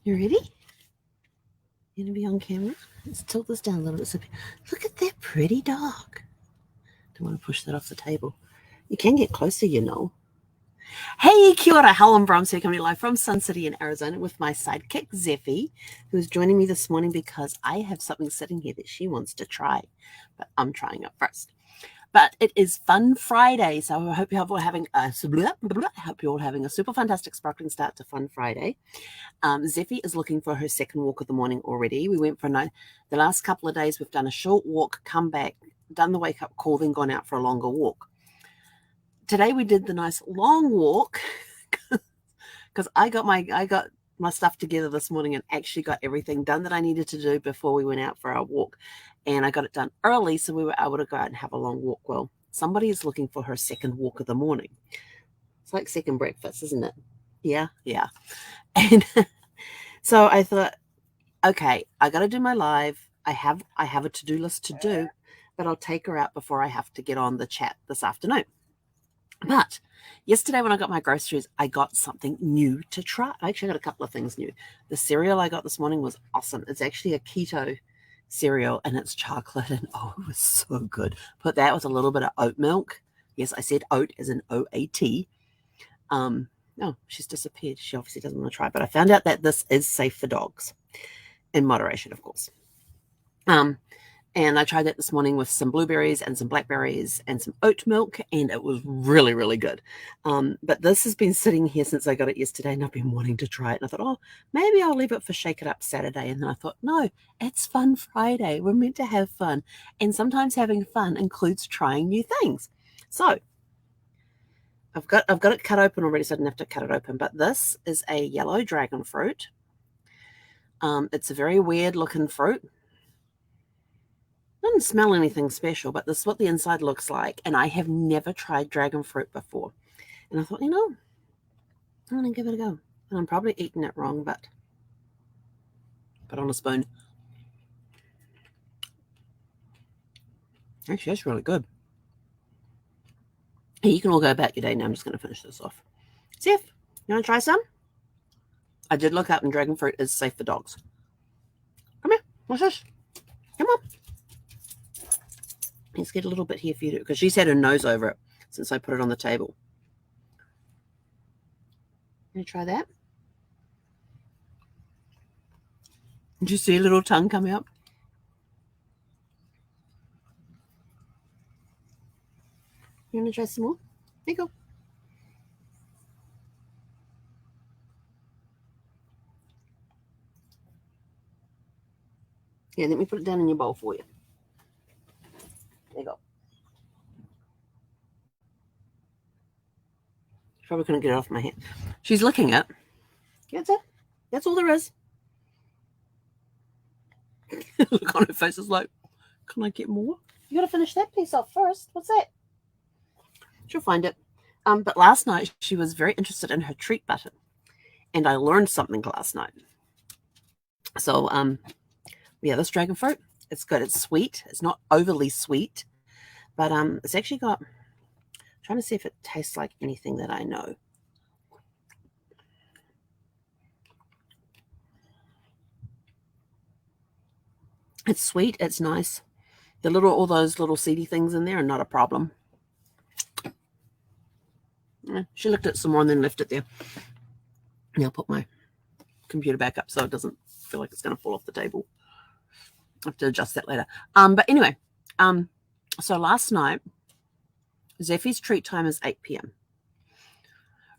You ready? You gonna be on camera? Let's tilt this down a little bit. So, look at that pretty dog. Don't want to push that off the table. You can get closer, you know. Hey, kia ora, Helen Brahms here, coming live from Sun City in Arizona with my sidekick, Zeffy, who's joining me this morning because I have something sitting here that she wants to try, but I'm trying it first. But it is Fun Friday, so I hope you're all having a super fantastic, sparkling start to Fun Friday. Zeffy is looking for her second walk of the morning already. We went for the last couple of days. We've done a short walk, come back, done the wake-up call, then gone out for a longer walk. Today we did the nice long walk because I got my stuff together this morning and actually got everything done that I needed to do before we went out for our walk. And I got it done early, so we were able to go out and have a long walk. Well, somebody is looking for her second walk of the morning. It's like second breakfast, isn't it? Yeah. And so I thought, okay, I got to do my live. I have a to-do list to do, but I'll take her out before I have to get on the chat this afternoon. But yesterday when I got my groceries, I got something new to try. I actually got a couple of things new. The cereal I got this morning was awesome. It's actually a keto cereal and it's chocolate and oh, it was so good. Put that with a little bit of oat milk. Yes, I said oat as in O-A-T. No, she's disappeared. She obviously doesn't want to try, but I found out that this is safe for dogs in moderation, of course. And I tried that this morning with some blueberries and some blackberries and some oat milk, and it was really, really good. But this has been sitting here since I got it yesterday, and I've been wanting to try it. And I thought, oh, maybe I'll leave it for Shake It Up Saturday. And then I thought, no, it's Fun Friday. We're meant to have fun. And sometimes having fun includes trying new things. So I've got it cut open already, so I didn't have to cut it open. But this is a yellow dragon fruit. It's a very weird looking fruit. Doesn't smell anything special, but this is what the inside looks like. And I have never tried dragon fruit before. And I thought, I'm going to give it a go. And I'm probably eating it wrong, but put on a spoon. Actually, that's really good. Hey, you can all go about your day now. I'm just going to finish this off. Zeph, you want to try some? I did look up and dragon fruit is safe for dogs. Come here. What's this? Come on. Let's get a little bit here for you because she's had her nose over it since I put it on the table. You try that? Did you see a little tongue come out? You want to try some more? There you go. Yeah, let me put it down in your bowl for you. There you go. Probably couldn't get it off my hand. She's licking it. That's it. That's all there is. Look on her face is like, can I get more? You got to finish that piece off first. What's that? She'll find it. But last night she was very interested in her treat button, and I learned something last night. So yeah, this dragon fruit, it's good. It's sweet. It's not overly sweet, but it's actually got. I'm trying to see if it tastes like anything that I know. It's sweet. It's nice. All those little seedy things in there are not a problem. She looked at some more and then left it there. Now I'll put my computer back up so it doesn't feel like it's going to fall off the table. I have to adjust that later. But anyway, so last night, Zeffy's treat time is 8 p.m.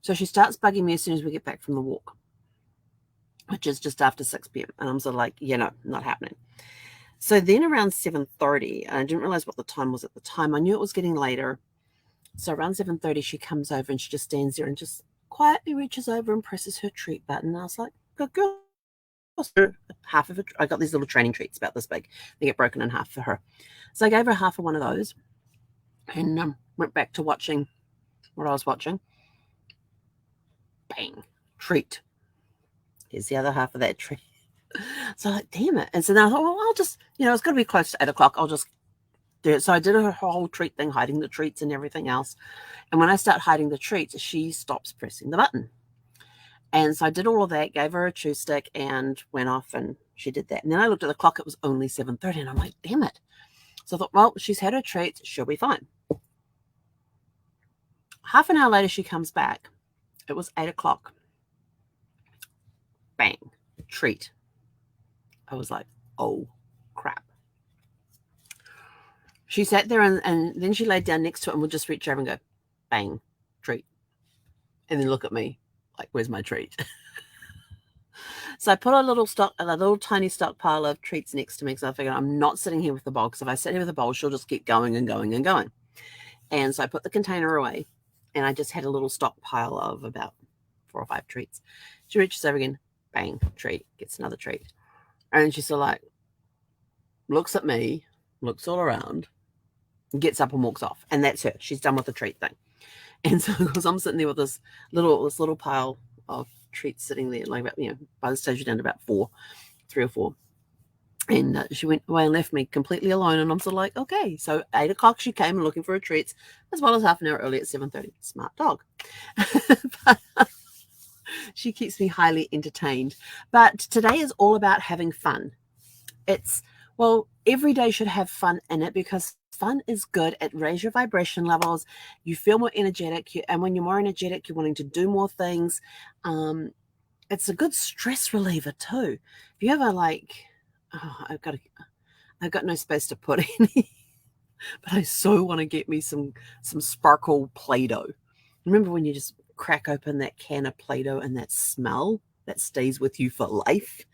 So she starts bugging me as soon as we get back from the walk, which is just after 6 p.m. And I'm sort of like, no, not happening. So then around 7:30, I didn't realize what the time was at the time. I knew it was getting later. So around 7:30, she comes over and she just stands there and just quietly reaches over and presses her treat button. And I was like, good girl. Half of it. I got these little training treats about this big. They get broken in half for her. So I gave her half of one of those and went back to watching what I was watching. Bang. Treat. Here's the other half of that treat. So I'm like, damn it. And so then I thought, well, I'll just, it's going to be close to 8 o'clock. I'll just do it. So I did her whole treat thing, hiding the treats and everything else. And when I start hiding the treats, she stops pressing the button. And so I did all of that, gave her a chew stick, and went off, and she did that. And then I looked at the clock, it was only 7:30, and I'm like, damn it. So I thought, well, she's had her treats, she'll be fine. Half an hour later, she comes back. It was 8 o'clock. Bang, treat. I was like, oh, crap. She sat there, and then she laid down next to it and would just reach over and go, bang, treat. And then look at me like, where's my treat? So I put a little tiny stockpile of treats next to me, because I figured I'm not sitting here with the bowl, because if I sit here with the bowl, she'll just keep going and going and going. And so I put the container away, and I just had a little stockpile of about 4 or 5 treats. She reaches over again, bang, treat, gets another treat. And she's sort of like, looks at me, looks all around, gets up and walks off. And that's her. She's done with the treat thing. And so, because I'm sitting there with this little pile of treats sitting there, like, by the stage, you're down to about 3 or 4. And she went away and left me completely alone. And I'm sort of like, okay. So 8 o'clock, she came looking for her treats, as well as half an hour early at 7:30. Smart dog. But she keeps me highly entertained. But today is all about having fun. Every day should have fun in it, because fun is good. It raises your vibration levels. You feel more energetic. And when you're more energetic, you're wanting to do more things. It's a good stress reliever too. If you ever I've got no space to put any, but I so want to get me some sparkle Play-Doh. Remember when you just crack open that can of Play-Doh and that smell that stays with you for life?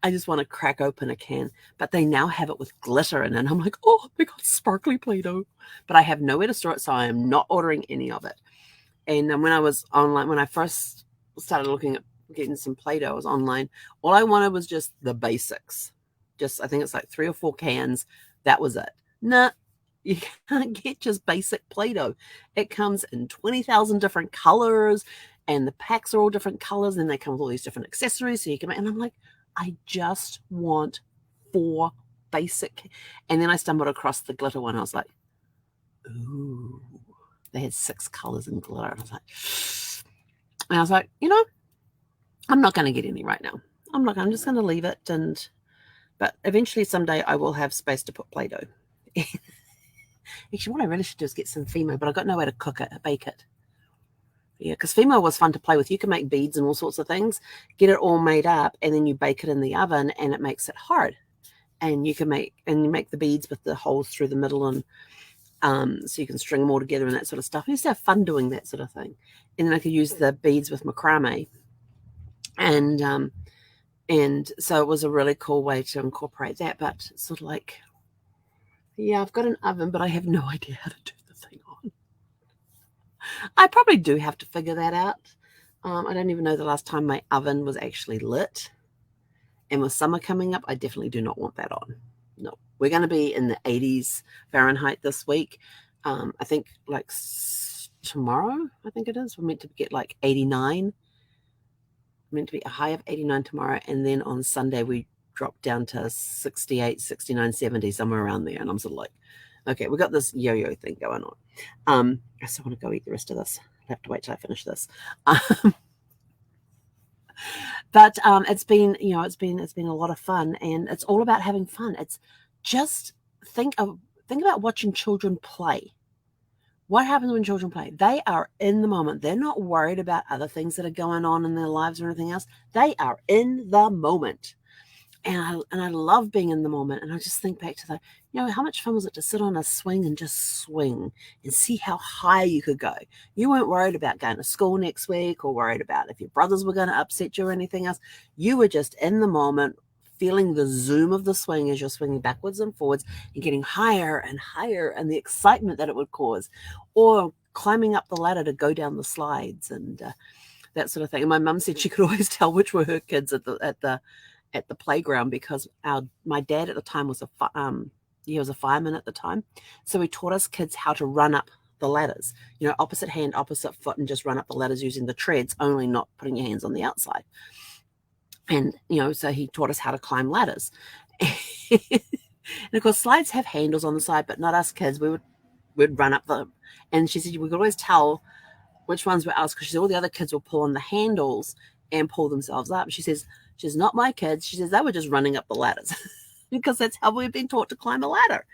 I just want to crack open a can, but they now have it with glitter in it. And I'm like, oh, they got sparkly Play-Doh, but I have nowhere to store it, so I am not ordering any of it. And when I was online, when I first started looking at getting some Play-Doh, I was online. All I wanted was just the basics. I think it's like 3 or 4 cans. That was it. Nah, you can't get just basic Play-Doh. It comes in 20,000 different colors, and the packs are all different colors, and they come with all these different accessories, so you can make, and I'm like, I just want 4 basic. And then I stumbled across the glitter one. I was like, ooh, they had 6 colors in glitter. And I was like, I'm not going to get any right now. I'm just going to leave it. But eventually someday I will have space to put Play-Doh. Actually, what I really should do is get some Fimo, but I've got no way to bake it. Yeah, because Fimo was fun to play with. You can make beads and all sorts of things, get it all made up, and then you bake it in the oven, and it makes it hard. And you make the beads with the holes through the middle, and so you can string them all together and that sort of stuff. I used to have fun doing that sort of thing. And then I could use the beads with macrame. And so it was a really cool way to incorporate that. But it's sort of like, yeah, I've got an oven, but I have no idea how to do the thing on. I probably do have to figure that out. I don't even know the last time my oven was actually lit. And with summer coming up, I definitely do not want that on. No, we're going to be in the 80s Fahrenheit this week. I think tomorrow, I think it is. We're meant to get 89. Meant to be a high of 89 tomorrow. And then on Sunday, we drop down to 68, 69, 70, somewhere around there. And I'm sort of like, okay, we got this yo-yo thing going on. I still want to go eat the rest of this. I'll have to wait till I finish this. But it's been a lot of fun, and it's all about having fun. It's just think about watching children play. What happens when children play? They are in the moment. They're not worried about other things that are going on in their lives or anything else. They are in the moment. And I love being in the moment. And I just think back to how much fun was it to sit on a swing and just swing and see how high you could go. You weren't worried about going to school next week, or worried about if your brothers were going to upset you or anything else. You were just in the moment, feeling the zoom of the swing as you're swinging backwards and forwards and getting higher and higher, and the excitement that it would cause, or climbing up the ladder to go down the slides and that sort of thing. And my mum said she could always tell which were her kids at the playground, because my dad at the time was he was a fireman at the time. So he taught us kids how to run up the ladders, opposite hand, opposite foot, and just run up the ladders using the treads, only not putting your hands on the outside. And, so he taught us how to climb ladders. And of course, slides have handles on the side, but not us kids. We'd run up them. And she said we could always tell which ones were ours, because she said all the other kids were pulling the handles, and pull themselves up. She says, she's not my kids. She says, they were just running up the ladders because that's how we've been taught to climb a ladder.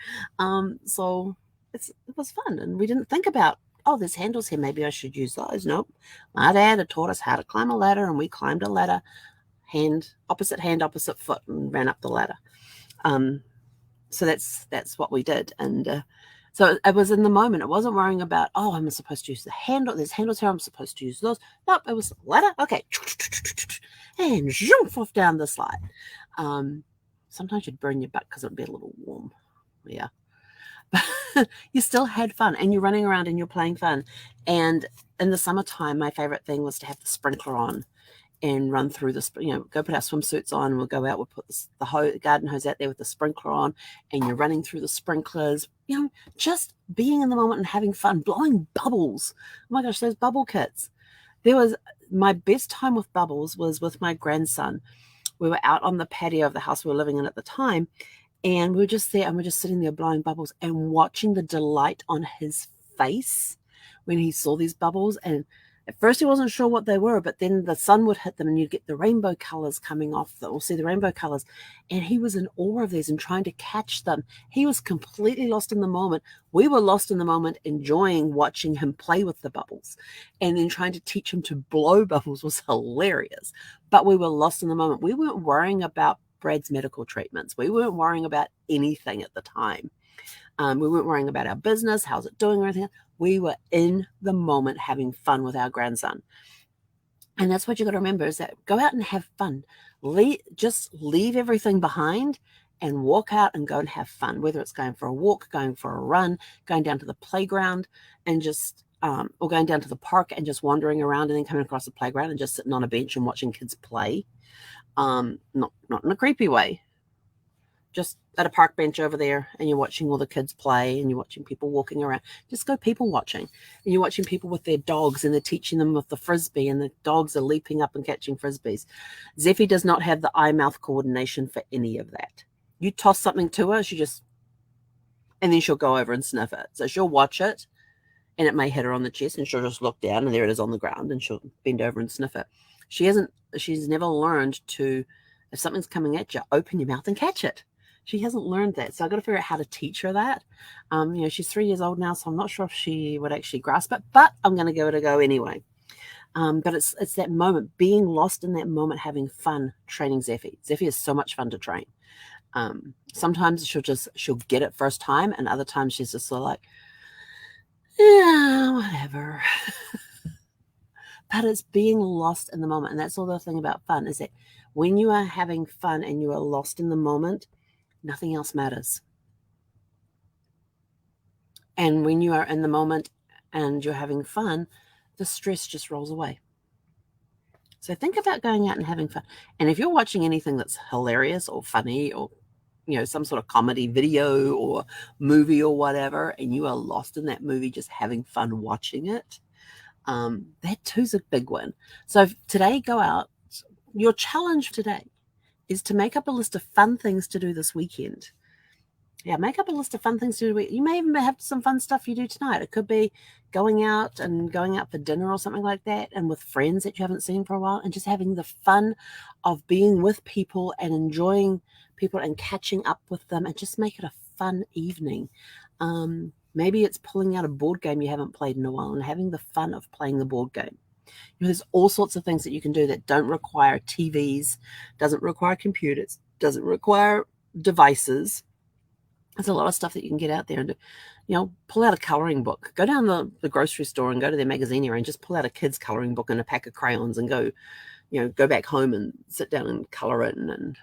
So it was fun. And we didn't think about, oh, there's handles here. Maybe I should use those. Nope. My dad had taught us how to climb a ladder, and we climbed a ladder, hand, opposite foot, and ran up the ladder. So that's what we did. And so it was in the moment. It wasn't worrying about, oh, I'm supposed to use the handle. There's handles here. I'm supposed to use those. Nope, it was ladder. Okay. And jump off down the slide. Sometimes you'd burn your butt because it would be a little warm. Yeah. But you still had fun, and you're running around and you're playing fun. And in the summertime, my favorite thing was to have the sprinkler on and run through this, go put our swimsuits on, and we'll go out, we'll put the garden hose out there with the sprinkler on, and you're running through the sprinklers, just being in the moment and having fun, blowing bubbles. Oh my gosh, those bubble kits. My best time with bubbles was with my grandson. We were out on the patio of the house we were living in at the time, and we were just there, and we're just sitting there blowing bubbles and watching the delight on his face when he saw these bubbles. And at first he wasn't sure what they were, but then the sun would hit them and you'd get the rainbow colors coming off them, or see the rainbow colors. And he was in awe of these and trying to catch them. He was completely lost in the moment. We were lost in the moment, enjoying watching him play with the bubbles. And then trying to teach him to blow bubbles was hilarious. But we were lost in the moment. We weren't worrying about Brad's medical treatments. We weren't worrying about anything at the time. We weren't worrying about our business, how's it doing or anything. We were in the moment having fun with our grandson. And that's what you got to remember, is that go out and have fun. Just leave everything behind and walk out and go and have fun, whether it's going for a walk, going for a run, going down to the playground and just, or going down to the park and just wandering around and then coming across the playground and just sitting on a bench and watching kids play. Not in a creepy way. Just at a park bench over there, and you're watching all the kids play, and you're watching people walking around. Just go people watching. And you're watching people with their dogs, and they're teaching them with the frisbee, and the dogs are leaping up and catching frisbees. Zeffie does not have the eye-mouth coordination for any of that. You toss something to her, and then she'll go over and sniff it. So she'll watch it, and it may hit her on the chest, and she'll just look down, and there it is on the ground, and she'll bend over and sniff it. She's never learned to, if something's coming at you, open your mouth and catch it. She hasn't learned that. So I've got to figure out how to teach her that. She's 3 years old now, so I'm not sure if she would actually grasp it, but I'm going to give it a go anyway. But it's that moment, being lost in that moment, having fun training Zeffie. Zeffie is so much fun to train. Sometimes she'll get it first time, and other times she's just sort of like, yeah, whatever. But it's being lost in the moment. And that's all the thing about fun, is that when you are having fun and you are lost in the moment, nothing else matters. And when you are in the moment and you're having fun, the stress just rolls away. So think about going out and having fun. And if you're watching anything that's hilarious or funny, or some sort of comedy video or movie or whatever, and you are lost in that movie just having fun watching it, that too's a big one. So today, go out. Your challenge today is to make up a list of fun things to do this weekend. Yeah, make up a list of fun things to do. You may even have some fun stuff you do tonight. It could be going out for dinner or something like that, and with friends that you haven't seen for a while, and just having the fun of being with people and enjoying people and catching up with them, and just make it a fun evening. Maybe it's pulling out a board game you haven't played in a while and having the fun of playing the board game. There's all sorts of things that you can do that don't require TVs, doesn't require computers, doesn't require devices. There's a lot of stuff that you can get out there and do. Pull out a coloring book. Go down the grocery store and go to their magazine area and just pull out a kid's coloring book and a pack of crayons and go back home and sit down and color it. And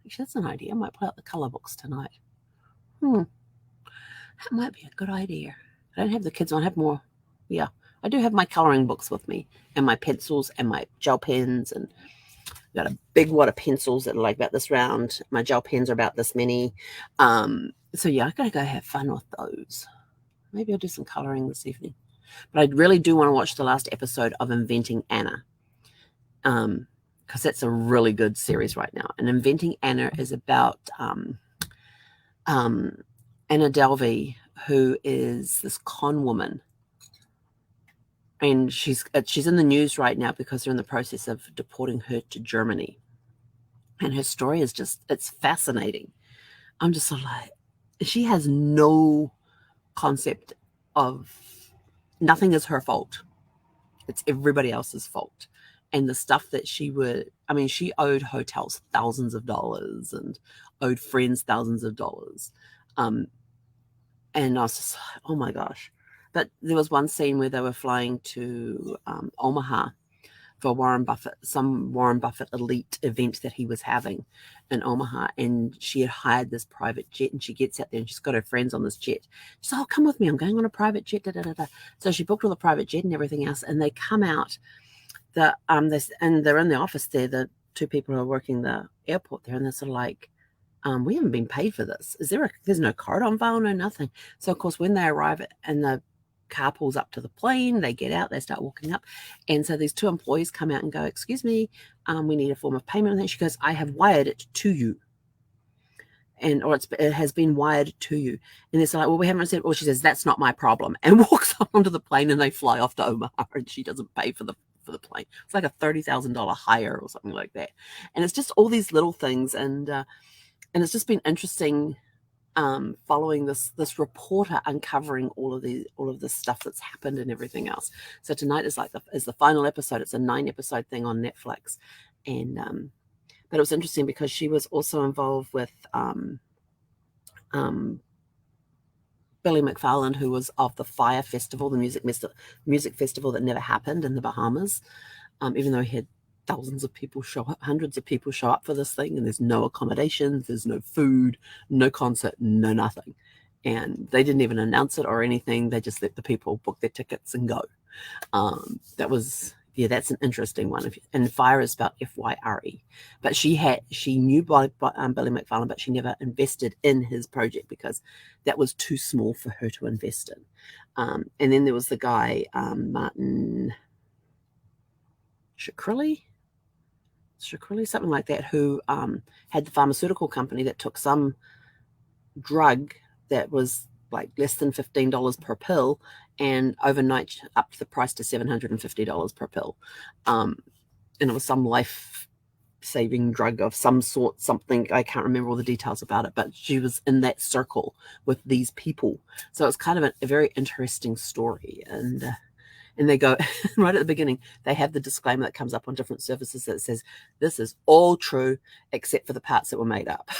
actually, that's an idea. I might pull out the color books tonight. That might be a good idea. I don't have the kids on. I have more. Yeah, I do have my coloring books with me, and my pencils and my gel pens, and I've got a big wad of pencils that are like about this round. My gel pens are about this many. So yeah, I gotta go have fun with those. Maybe I'll do some coloring this evening. But I really do want to watch the last episode of Inventing Anna, because that's a really good series right now. And Inventing Anna is about Anna Delvey, who is this con woman. And she's in the news right now because they're in the process of deporting her to Germany. And her story is just, it's fascinating. I'm just sort of like, she has no concept of, nothing is her fault. It's everybody else's fault. And the stuff that she owed hotels thousands of dollars and owed friends thousands of dollars. And I was just like, oh my gosh. But there was one scene where they were flying to Omaha for some Warren Buffett elite event that he was having in Omaha. And she had hired this private jet, and she gets out there and she's got her friends on this jet. She's like, oh, come with me. I'm going on a private jet. Da, da, da, da. So she booked all the private jet and everything else. And they come out, and they're in the office there, the two people who are working the airport there, and they're sort of like, we haven't been paid for this. There's no card on file, no nothing. So of course, when they arrive and the car pulls up to the plane, they get out, they start walking up. And so these two employees come out and go, excuse me, we need a form of payment. And then she goes, I have wired it to you. Or it has been wired to you. And they're like, well, we haven't received it. Well, she says, that's not my problem. And walks onto the plane, and they fly off to Omaha, and she doesn't pay for the plane. It's like a $30,000 hire or something like that. And it's just all these little things. And it's just been interesting following this reporter uncovering all of this stuff that's happened and everything else. So tonight is the final episode. It's a 9-episode thing on Netflix, and but it was interesting because she was also involved with Billy McFarland, who was of the Fire Festival, the music festival that never happened in the Bahamas, even though he had thousands of people show up, hundreds of people show up for this thing, and there's no accommodations, there's no food, no concert, no nothing. And they didn't even announce it or anything. They just let the people book their tickets and go. That's an interesting one. And Fire is spelled F-Y-R-E. But she knew Billy McFarland, but she never invested in his project because that was too small for her to invest in. And then there was the guy, Martin Shkreli, something like that, who had the pharmaceutical company that took some drug that was like less than $15 per pill, and overnight upped the price to $750 per pill. And it was some life-saving drug of some sort, something, I can't remember all the details about it, but she was in that circle with these people. So it's kind of a very interesting story. And they go, right at the beginning, they have the disclaimer that comes up on different services that says, this is all true except for the parts that were made up.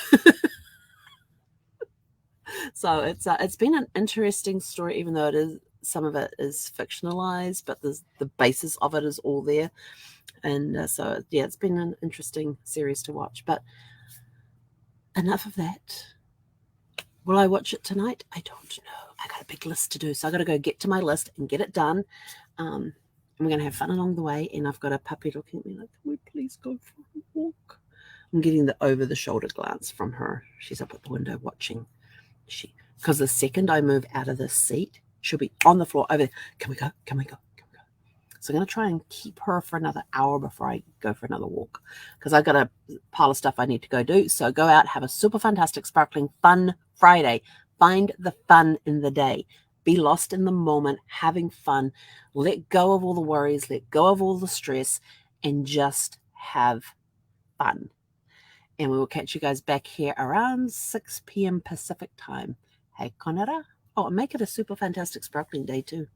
So it's been an interesting story, even though some of it is fictionalized, but the basis of it is all there. And so, yeah, it's been an interesting series to watch. But enough of that. Will I watch it tonight? I don't know. I got a big list to do, so I got to go get to my list and get it done. And we're going to have fun along the way. And I've got a puppy looking at me like, can we please go for a walk? I'm getting the over-the-shoulder glance from her. She's up at the window watching. Because the second I move out of the seat, she'll be on the floor over there. Can we go? Can we go? Can we go? So I'm going to try and keep her for another hour before I go for another walk, because I've got a pile of stuff I need to go do. So go out, have a super fantastic, sparkling, fun Friday. Find the fun in the day. Be lost in the moment, having fun. Let go of all the worries. Let go of all the stress, and just have fun. And we will catch you guys back here around 6 p.m. Pacific time. Hey, Conora. Oh, and make it a super fantastic sparkling day too.